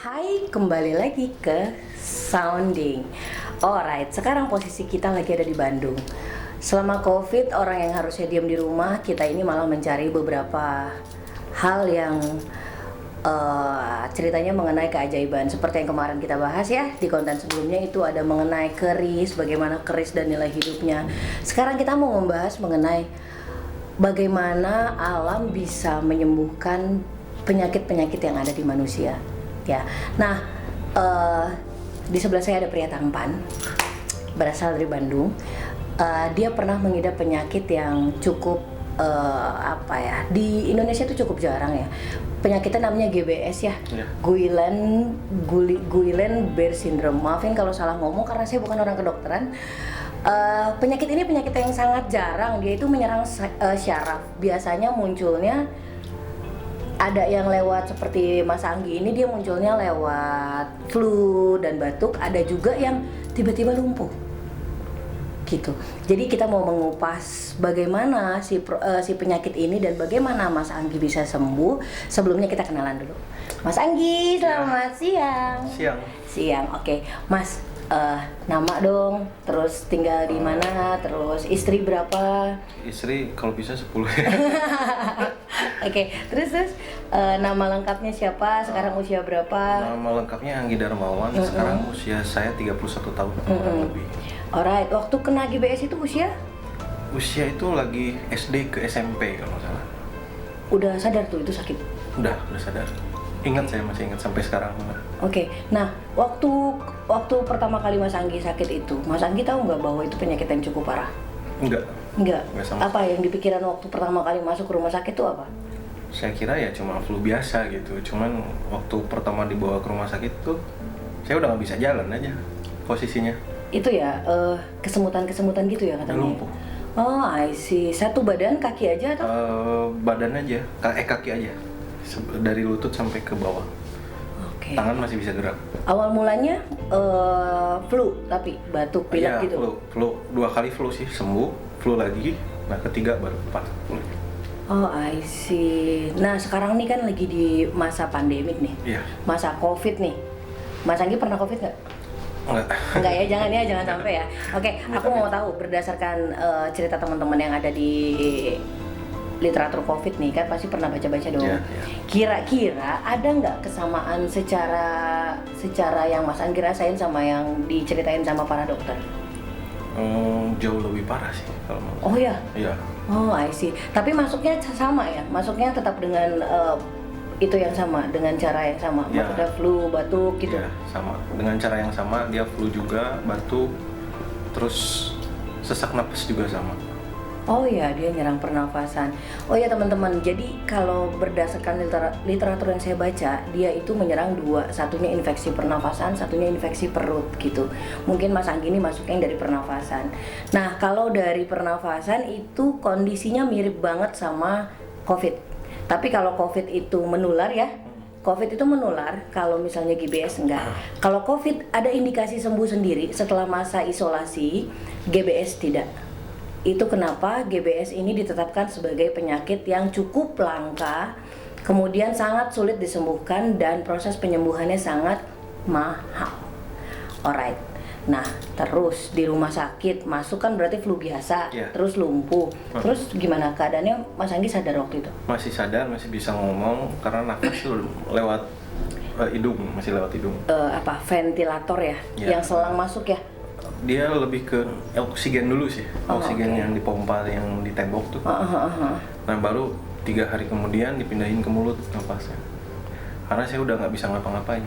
Hai, kembali lagi ke Sounding. Alright, sekarang posisi kita lagi ada di Bandung. Selama COVID, orang yang harusnya diam di rumah, kita ini malah mencari beberapa hal yang ceritanya mengenai keajaiban. Seperti yang kemarin kita bahas ya, di konten sebelumnya itu ada mengenai keris, bagaimana keris dan nilai hidupnya. Sekarang kita mau membahas mengenai bagaimana alam bisa menyembuhkan penyakit-penyakit yang ada di manusia. Ya, nah di sebelah saya ada pria tampan, berasal dari Bandung. Dia pernah mengidap penyakit yang cukup di Indonesia itu cukup jarang ya. Penyakitnya namanya GBS ya, Guillain-Barré syndrome. Maafin kalau salah ngomong karena saya bukan orang kedokteran. Penyakit ini penyakit yang sangat jarang. Dia itu menyerang syaraf. Biasanya munculnya ada yang lewat seperti Mas Anggi ini, dia munculnya lewat flu dan batuk. Ada juga yang tiba-tiba lumpuh gitu. Jadi kita mau mengupas bagaimana si penyakit ini dan bagaimana Mas Anggi bisa sembuh. Sebelumnya kita kenalan dulu. Mas Anggi, selamat siang. Siang, oke. Mas, nama dong, terus tinggal di mana, terus istri berapa? Istri kalau bisa 10 ya. Oke, terus nama lengkapnya siapa? Sekarang usia berapa? Nama lengkapnya Anggi Darmawan. Sekarang usia saya 31 tahun lebih. Alright, waktu kena GBS itu usia? Usia itu lagi SD ke SMP kalau nggak salah. Udah sadar tuh itu sakit? Udah sadar. Ingat, saya masih ingat sampai sekarang. Oke, nah waktu pertama kali Mas Anggi sakit itu, Mas Anggi tahu nggak bahwa itu penyakit yang cukup parah? Enggak sama. Apa yang dipikiran waktu pertama kali masuk ke rumah sakit itu apa? Saya kira ya cuma flu biasa gitu. Cuman waktu pertama dibawa ke rumah sakit tuh, saya udah nggak bisa jalan aja posisinya. Itu ya kesemutan gitu ya katanya. Lumpuh. Oh, I see. Satu badan, kaki aja atau? Badan aja, kaki aja. Dari lutut sampai ke bawah. Oke. Tangan masih bisa gerak. Awal mulanya flu, tapi batuk pilek gitu. Flu 2 kali flu sih, sembuh, flu lagi. Nah, ketiga baru flu. Oh, I see. Nah, sekarang nih kan lagi di masa pandemik nih. Iya. Masa COVID nih. Mas Anggi pernah COVID nggak? Enggak ya, jangan sampai ya. Oke, aku mau tahu berdasarkan cerita teman-teman yang ada di literatur COVID nih, kan pasti pernah baca-baca dong. Yeah. Kira-kira ada nggak kesamaan secara yang Mas Anggi rasain sama yang diceritain sama para dokter? Jauh lebih parah sih kalau menurut. Oh ya? Iya. Oh, I see. Tapi masuknya sama ya? Masuknya tetap dengan itu yang sama, dengan cara yang sama? Ya. Maksudnya flu, batuk gitu? Iya, sama. Dengan cara yang sama, dia flu juga, batuk, terus sesak napas juga sama. Oh ya, dia nyerang pernafasan. Oh ya teman-teman, jadi kalau berdasarkan literatur yang saya baca, dia itu menyerang dua, satunya infeksi pernafasan, satunya infeksi perut gitu. Mungkin Mas Anggi ini masuknya yang dari pernafasan. Nah, kalau dari pernafasan itu kondisinya mirip banget sama COVID. Tapi kalau COVID itu menular ya, COVID itu menular, kalau misalnya GBS enggak. Kalau COVID ada indikasi sembuh sendiri setelah masa isolasi, GBS tidak. Itu kenapa GBS ini ditetapkan sebagai penyakit yang cukup langka, kemudian sangat sulit disembuhkan dan proses penyembuhannya sangat mahal. Alright. Nah, terus di rumah sakit masuk kan berarti flu biasa, terus lumpuh. Terus gimana keadaannya Mas Anggi sadar waktu itu? Masih sadar, masih bisa ngomong karena nafas tuh lewat hidung, masih lewat hidung. Ventilator ya, yang selang masuk ya? Dia lebih ke oksigen dulu sih, oksigen yang dipompa yang di tembok tuh. Nah, baru 3 hari kemudian dipindahin ke mulut nafasnya. Karena saya udah nggak bisa ngapa-ngapain,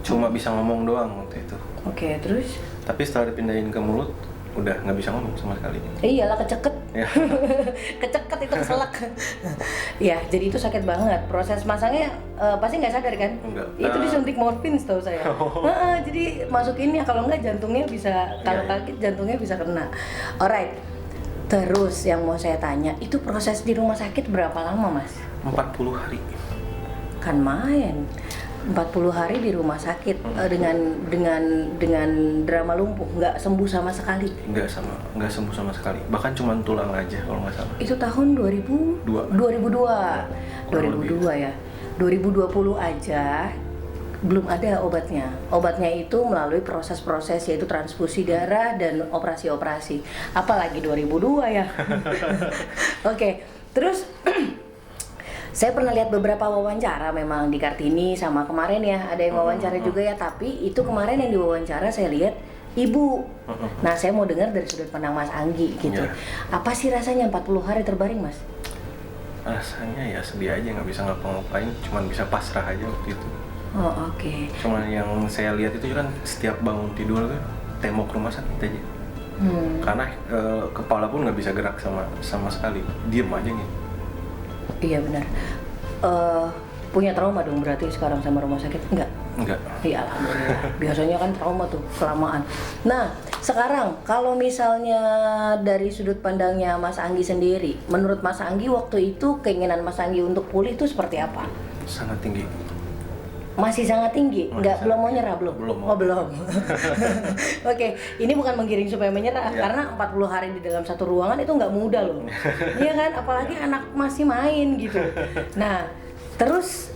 cuma bisa ngomong doang waktu itu. Oke, terus? Tapi setelah dipindahin ke mulut, udah nggak bisa ngomong sama sekali. Iyalah, keceket. Ya. Keceket itu keselak. Ya, jadi itu sakit banget. Proses masangnya pasti nggak sadar kan? Enggak. Itu disuntik morfin setahu saya. Jadi masukinnya, kalau nggak jantungnya bisa, kalau kaki jantungnya bisa kena. Alright. Terus yang mau saya tanya, itu proses di rumah sakit berapa lama, Mas? 40 hari. Kan main. 40 hari di rumah sakit dengan drama lumpuh, nggak sembuh sama sekali. Nggak sembuh sama sekali. Bahkan cuma tulang aja kalau nggak salah. Itu tahun 2002 ya. 2020 aja Belum ada obatnya. Obatnya itu melalui proses-proses yaitu transfusi darah dan operasi-operasi. Apalagi 2002 ya. Oke, terus saya pernah lihat beberapa wawancara memang di Kartini sama kemarin ya ada yang wawancara juga ya, tapi itu kemarin yang diwawancara saya lihat ibu. Nah, saya mau dengar dari sudut pandang Mas Anggi gitu. Apa sih rasanya 40 hari terbaring, Mas? Rasanya ya sedih aja, nggak bisa ngapa-ngapain, cuman bisa pasrah aja waktu itu. Oh, oke. Cuman yang saya lihat itu kan setiap bangun tidur tuh tembok rumah sakit aja. Karena kepala pun nggak bisa gerak sama sekali, diem aja gitu. Iya benar. Punya trauma dong berarti sekarang sama rumah sakit? Enggak. Iya, alhamdulillah. Biasanya kan trauma tuh kelamaan. Nah, sekarang kalau misalnya dari sudut pandangnya Mas Anggi sendiri, menurut Mas Anggi waktu itu keinginan Mas Anggi untuk pulih itu seperti apa? Sangat tinggi. Masih sangat tinggi? Belum mau nyerah belum? Belum. Oh, belum. Oke, ini bukan menggiring supaya menyerah, karena 40 hari di dalam satu ruangan itu nggak mudah loh. Iya kan? Apalagi anak masih main gitu. Nah, terus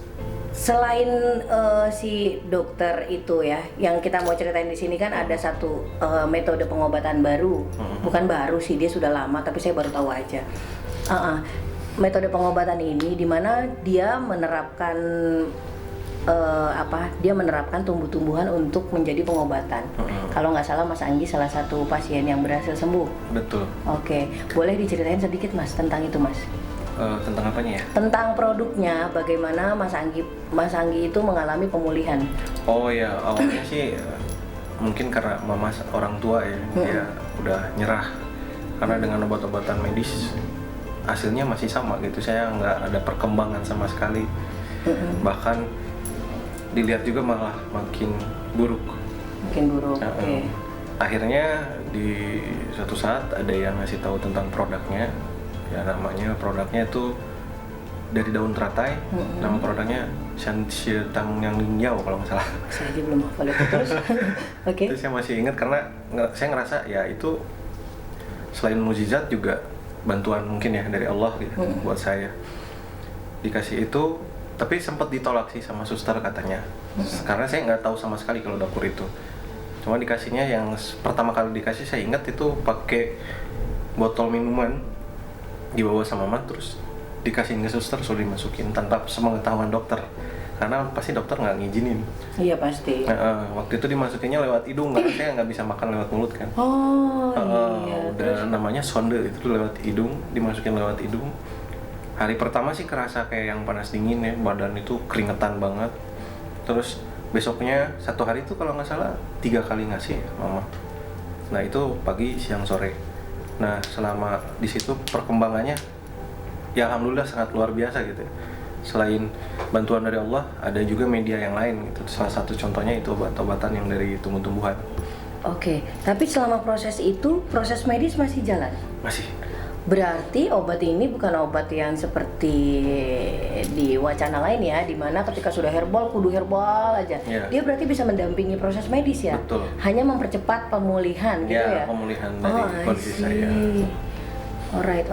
selain si dokter itu ya, yang kita mau ceritain di sini kan ada satu metode pengobatan baru. Bukan baru sih, dia sudah lama, tapi saya baru tahu aja. Metode pengobatan ini dimana dia menerapkan dia menerapkan tumbuh-tumbuhan untuk menjadi pengobatan. Kalau nggak salah Mas Anggi salah satu pasien yang berhasil sembuh. Betul. Oke, boleh diceritain sedikit Mas tentang itu Mas? Tentang apanya ya? Tentang produknya, bagaimana Mas Anggi itu mengalami pemulihan. Oh ya, awalnya sih mungkin karena mama orang tua ya, dia udah nyerah karena dengan obat-obatan medis hasilnya masih sama gitu. Saya nggak ada perkembangan sama sekali. Bahkan dilihat juga malah makin buruk. Oke. Akhirnya di suatu saat ada yang ngasih tahu tentang produknya. Ya namanya produknya itu dari daun teratai. Nama produknya Shanxie-tang yang Lingyao kalau nggak salah. Saya aja belum hafal itu terus. Oke. Itu saya masih ingat karena saya ngerasa ya itu selain mukjizat juga bantuan mungkin ya dari Allah gitu buat saya. Dikasih itu, tapi sempat ditolak sih sama suster katanya, karena saya nggak tahu sama sekali kalau dapur itu. Cuma dikasihnya yang pertama kali dikasih saya ingat itu pakai botol minuman dibawa sama mama, terus dikasihin ke suster suruh dimasukin tanpa sepengetahuan dokter, karena pasti dokter nggak ngizinin. Iya pasti. Waktu itu dimasukinnya lewat hidung, karena saya nggak bisa makan lewat mulut kan. Iya. Udah namanya sonde itu lewat hidung, dimasukin lewat hidung. Hari pertama sih kerasa kayak yang panas dingin ya, badan itu keringetan banget. Terus besoknya satu hari itu kalau nggak salah 3 kali ngasih mama. Nah itu pagi, siang, sore. Nah selama di situ perkembangannya ya alhamdulillah sangat luar biasa gitu. Selain bantuan dari Allah, ada juga media yang lain gitu. Salah satu contohnya itu obat-obatan yang dari tumbuh-tumbuhan. Oke, tapi selama proses itu proses medis masih jalan? Masih. Berarti obat ini bukan obat yang seperti di wacana lain ya, dimana ketika sudah herbal kudu herbal aja. Dia berarti bisa mendampingi proses medis ya. Betul. Hanya mempercepat pemulihan gitu ya. Pemulihan dari kondisi saya. Alright.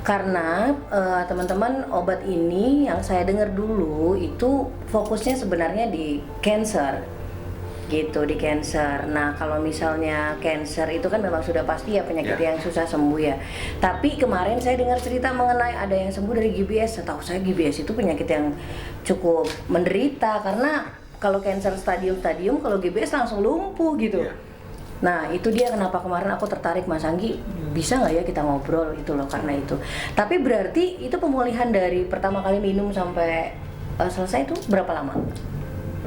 Karena teman-teman obat ini yang saya dengar dulu itu fokusnya sebenarnya di cancer. Gitu, di cancer. Nah kalau misalnya cancer itu kan memang sudah pasti ya penyakit yang susah sembuh ya. Tapi kemarin saya dengar cerita mengenai ada yang sembuh dari GBS. Setahu saya GBS itu penyakit yang cukup menderita, karena kalau cancer stadium, kalau GBS langsung lumpuh gitu. Nah itu dia kenapa kemarin aku tertarik Mas Anggi, bisa nggak ya kita ngobrol itu loh, karena itu. Tapi berarti itu pemulihan dari pertama kali minum sampai selesai itu berapa lama?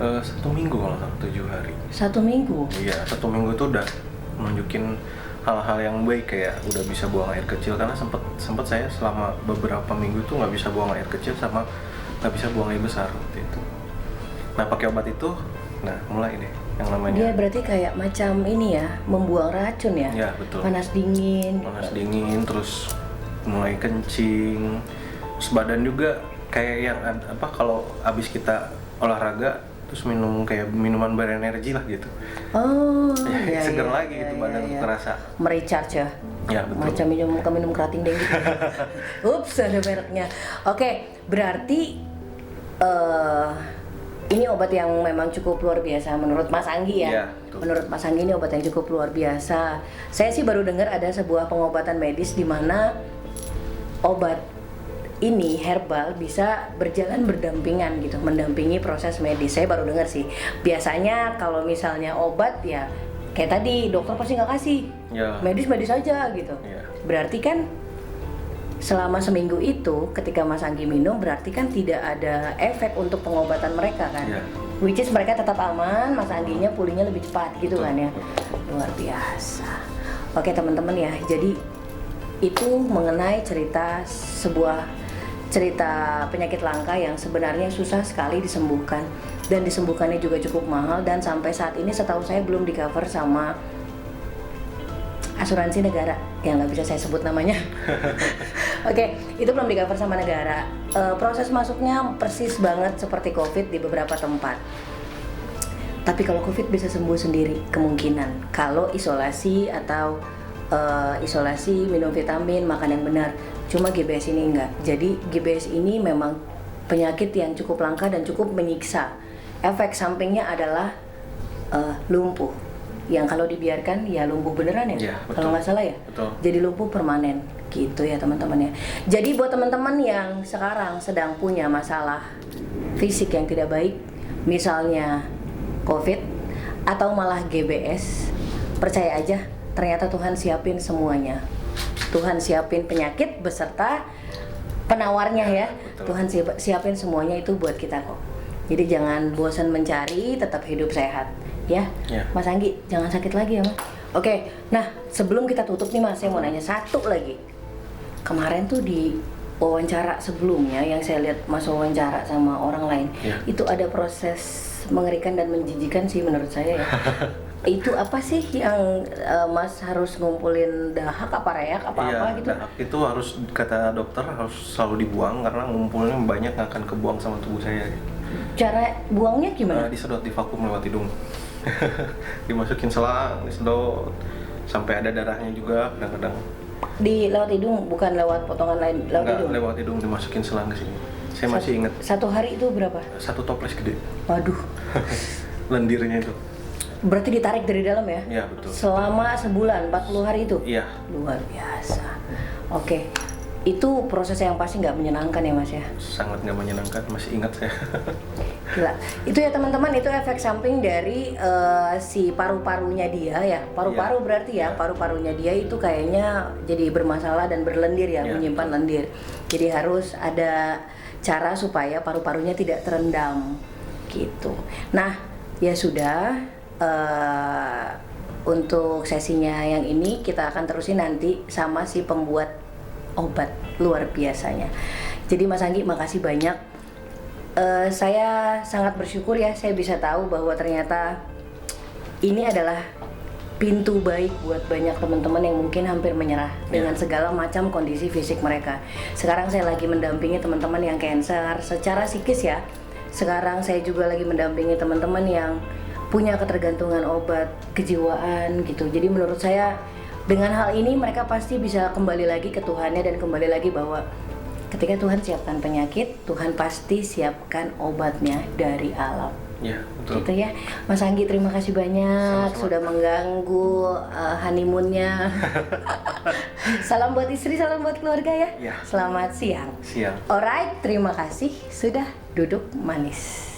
1 minggu kalau 7 hari. 1 minggu? Iya, 1 minggu itu udah menunjukin hal-hal yang baik, kayak udah bisa buang air kecil, karena sempet saya selama beberapa minggu itu nggak bisa buang air kecil sama nggak bisa buang air besar waktu itu. Nah pakai obat itu, nah mulai deh yang namanya. Dia berarti kayak macam ini ya, membuang racun ya? Ya betul. Panas dingin, terus mulai kencing, terus badan juga kayak yang kalau abis kita olahraga terus minum kayak minuman berenergi lah gitu. Seger lagi gitu badan terasa. Merecharge ya? Ya betul. Macam minum kerating deh gitu. Ups, ada mereknya. Oke, berarti ini obat yang memang cukup luar biasa menurut Mas Anggi ya. Iya, betul. Menurut Mas Anggi ini obat yang cukup luar biasa. Saya sih baru dengar ada sebuah pengobatan medis di mana obat ini herbal bisa berjalan berdampingan gitu, mendampingi proses medis. Saya baru dengar sih. Biasanya kalau misalnya obat ya kayak tadi dokter pasti nggak kasih. Ya. Medis aja gitu. Ya. Berarti kan selama seminggu itu ketika Mas Anggi minum berarti kan tidak ada efek untuk pengobatan mereka kan, which is mereka tetap aman, Mas Angginya pulihnya lebih cepat gitu. Betul. Kan ya, luar biasa. Oke teman-teman ya, jadi itu mengenai sebuah cerita penyakit langka yang sebenarnya susah sekali disembuhkan dan disembuhkannya juga cukup mahal dan sampai saat ini setahu saya belum di cover sama asuransi negara yang nggak bisa saya sebut namanya. Oke, itu belum di cover sama negara. Proses masuknya persis banget seperti COVID di beberapa tempat. Tapi kalau COVID bisa sembuh sendiri kemungkinan kalau isolasi atau isolasi, minum vitamin, makan yang benar. Cuma GBS ini enggak. Jadi GBS ini memang penyakit yang cukup langka dan cukup menyiksa. Efek sampingnya adalah lumpuh. Yang kalau dibiarkan ya lumpuh beneran ya, kalau nggak salah ya. Betul. Jadi lumpuh permanen gitu ya teman-teman ya. Jadi buat teman-teman yang sekarang sedang punya masalah fisik yang tidak baik, misalnya COVID atau malah GBS, percaya aja ternyata Tuhan siapin semuanya. Tuhan siapin penyakit beserta penawarnya ya. Betul. Tuhan siapin semuanya itu buat kita kok. Jadi jangan bosan mencari, tetap hidup sehat. Ya, Mas Anggi, jangan sakit lagi ya Mas. Oke, nah sebelum kita tutup nih Mas, saya mau nanya satu lagi. Kemarin tuh di wawancara sebelumnya yang saya lihat Mas wawancara sama orang lain, itu ada proses mengerikan dan menjijikan sih menurut saya ya. Itu apa sih yang Mas harus ngumpulin dahak apa reak apa-apa gitu? Dahak itu harus, kata dokter, harus selalu dibuang karena ngumpulnya banyak nggak akan kebuang sama tubuh saya. Cara buangnya gimana? Disedot, divakum lewat hidung. Dimasukin selang, disedot sampai ada darahnya juga kadang-kadang. Di lewat hidung, bukan lewat potongan lain, lewat Enggak, hidung? lewat hidung dimasukin selang ke sini. Saya masih ingat. Satu hari itu berapa? 1 toples gede. Waduh. Lendirnya itu. Berarti ditarik dari dalam ya? Iya, betul. Selama sebulan, 40 hari itu? Iya. Luar biasa. Oke. Itu proses yang pasti nggak menyenangkan ya Mas ya? Sangat nggak menyenangkan, masih ingat saya. Gila. Itu ya teman-teman, itu efek samping dari si paru-parunya dia ya. Paru-paru berarti ya, paru-parunya dia itu kayaknya jadi bermasalah dan berlendir ya, menyimpan lendir. Jadi harus ada cara supaya paru-parunya tidak terendam gitu. Nah, ya sudah, untuk sesinya yang ini kita akan terusin nanti sama si pembuat obat luar biasanya. Jadi Mas Anggi, makasih banyak. Saya sangat bersyukur ya, saya bisa tahu bahwa ternyata ini adalah pintu baik buat banyak teman-teman yang mungkin hampir menyerah dengan segala macam kondisi fisik mereka. Sekarang saya lagi mendampingi teman-teman yang cancer secara psikis ya. Sekarang saya juga lagi mendampingi teman-teman yang punya ketergantungan obat kejiwaan gitu. Jadi menurut saya dengan hal ini mereka pasti bisa kembali lagi ke Tuhannya dan kembali lagi bahwa ketika Tuhan siapkan penyakit, Tuhan pasti siapkan obatnya dari alam. Iya, betul. Gitu ya. Mas Anggi, terima kasih banyak. Sama-sama. Sudah mengganggu honeymoonnya. Salam buat istri, salam buat keluarga ya. Iya. Selamat siang. Siang. Alright, terima kasih sudah duduk manis.